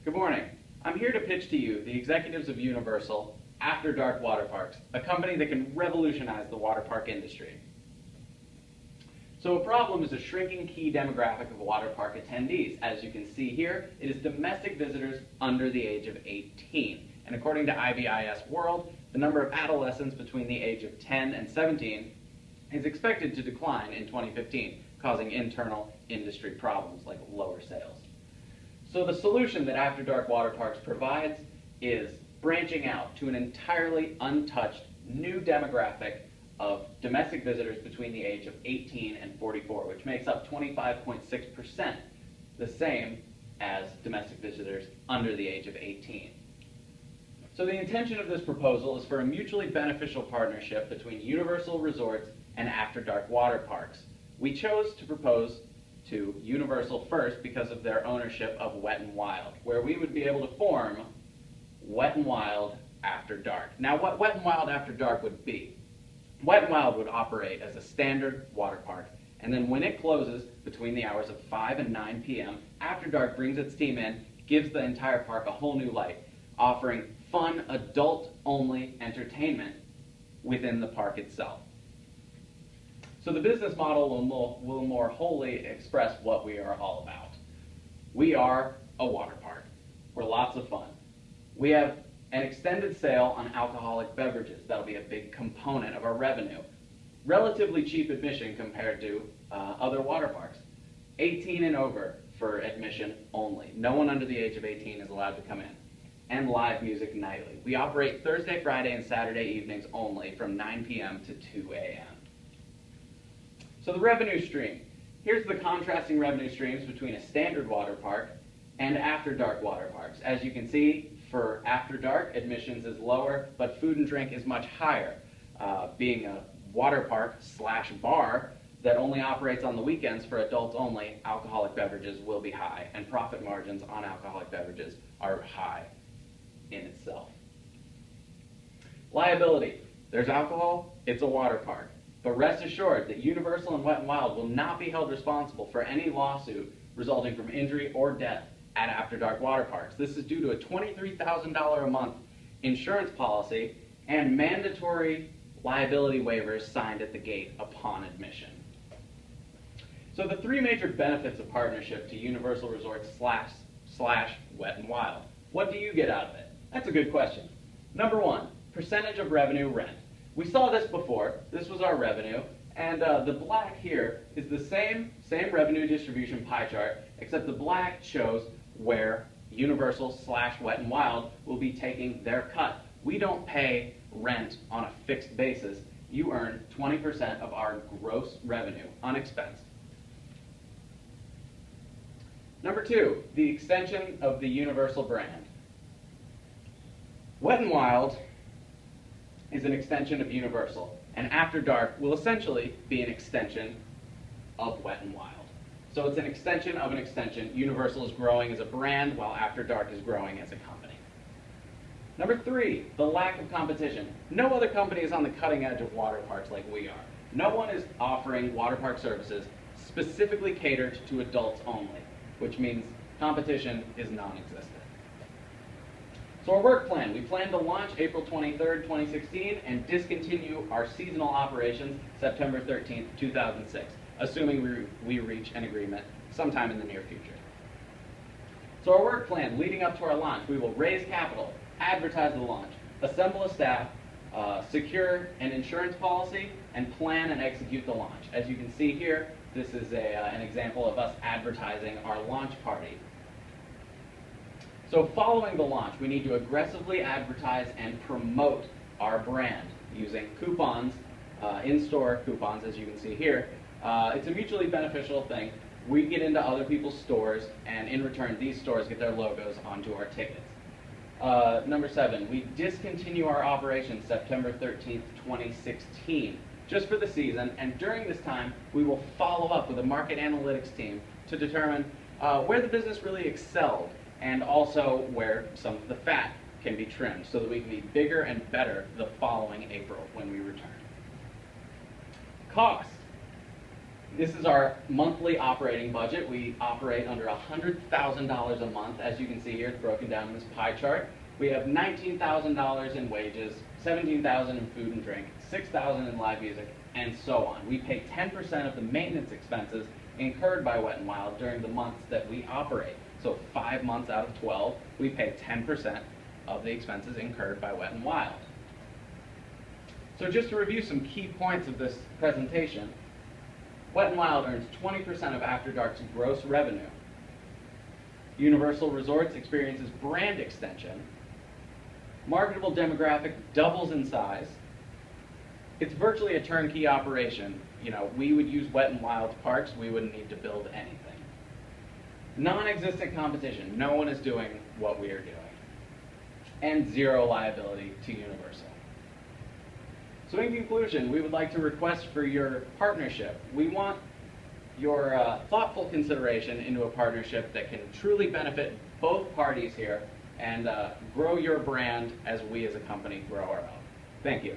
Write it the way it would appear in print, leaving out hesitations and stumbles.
Good morning. I'm here to pitch to you the executives of Universal After Dark Water Parks, a company that can revolutionize the water park industry. So a problem is a shrinking key demographic of water park attendees. As you can see here, it is domestic visitors under the age of 18. And according to IBIS World, the number of adolescents between the age of 10 and 17 is expected to decline in 2015, causing internal industry problems like lower sales. So the solution that After Dark Water Parks provides is branching out to an entirely untouched new demographic of domestic visitors between the age of 18 and 44, which makes up 25.6%, the same as domestic visitors under the age of 18. So the intention of this proposal is for a mutually beneficial partnership between Universal Resorts and After Dark Water Parks. We chose to propose to Universal first because of their ownership of Wet n Wild, where we would be able to form Wet n Wild After Dark. Now, what Wet n Wild After Dark would be, Wet n Wild would operate as a standard water park, and then when it closes between the hours of 5 and 9 p.m., After Dark brings its team in, gives the entire park a whole new light, offering fun, adult-only entertainment within the park itself. So the business model will more wholly express what we are all about. We are a water park. We're lots of fun. We have an extended sale on alcoholic beverages. That'll be a big component of our revenue. Relatively cheap admission compared to other water parks. 18 and over for admission only. No one under the age of 18 is allowed to come in. And live music nightly. We operate Thursday, Friday, and Saturday evenings only from 9 p.m. to 2 a.m. So the revenue stream. Here's the contrasting revenue streams between a standard water park and After Dark water parks. As you can see, for After Dark, admissions is lower, but food and drink is much higher. Being a water park / bar that only operates on the weekends for adults only, alcoholic beverages will be high, and profit margins on alcoholic beverages are high in itself. Liability. There's alcohol, it's a water park. But rest assured that Universal and Wet n Wild will not be held responsible for any lawsuit resulting from injury or death at After Dark water parks. This is due to a $23,000 a month insurance policy and mandatory liability waivers signed at the gate upon admission. So the three major benefits of partnership to Universal Resorts / Wet n Wild. What do you get out of it? That's a good question. Number one, percentage of revenue rent. We saw this before. This was our revenue, and the black here is the same revenue distribution pie chart, except the black shows where Universal / Wet n Wild will be taking their cut. We don't pay rent on a fixed basis. You earn 20% of our gross revenue, unexpensed. Number two, the extension of the Universal brand. Wet n Wild is an extension of Universal, and After Dark will essentially be an extension of Wet n Wild. So it's an extension of an extension. Universal is growing as a brand, while After Dark is growing as a company. Number three, the lack of competition. No other company is on the cutting edge of water parks like we are. No one is offering water park services specifically catered to adults only, which means competition is non-existent. So our work plan, we plan to launch April 23rd, 2016 and discontinue our seasonal operations September 13th, 2006, assuming we reach an agreement sometime in the near future. So our work plan leading up to our launch, we will raise capital, advertise the launch, assemble a staff, secure an insurance policy, and plan and execute the launch. As you can see here, this is an example of us advertising our launch party. So following the launch, we need to aggressively advertise and promote our brand using coupons, in-store coupons, as you can see here. It's a mutually beneficial thing. We get into other people's stores, and in return, these stores get their logos onto our tickets. Number seven, we discontinue our operations September 13th, 2016, just for the season, and during this time, we will follow up with a market analytics team to determine where the business really excelled, and also where some of the fat can be trimmed so that we can be bigger and better the following April when we return. Cost. This is our monthly operating budget. We operate under $100,000 a month. As you can see here, it's broken down in this pie chart. We have $19,000 in wages, $17,000 in food and drink, $6,000 in live music, and so on. We pay 10% of the maintenance expenses incurred by Wet n Wild during the months that we operate. So 5 months out of 12, we pay 10% of the expenses incurred by Wet n Wild. So just to review some key points of this presentation, Wet n Wild earns 20% of After Dark's gross revenue. Universal Resorts experiences brand extension. Marketable demographic doubles in size. It's virtually a turnkey operation. We would use Wet n Wild parks, we wouldn't need to build anything. Non-existent competition, no one is doing what we are doing. And zero liability to Universal. So in conclusion, we would like to request for your partnership. We want your thoughtful consideration into a partnership that can truly benefit both parties here and grow your brand as we as a company grow our own. Thank you.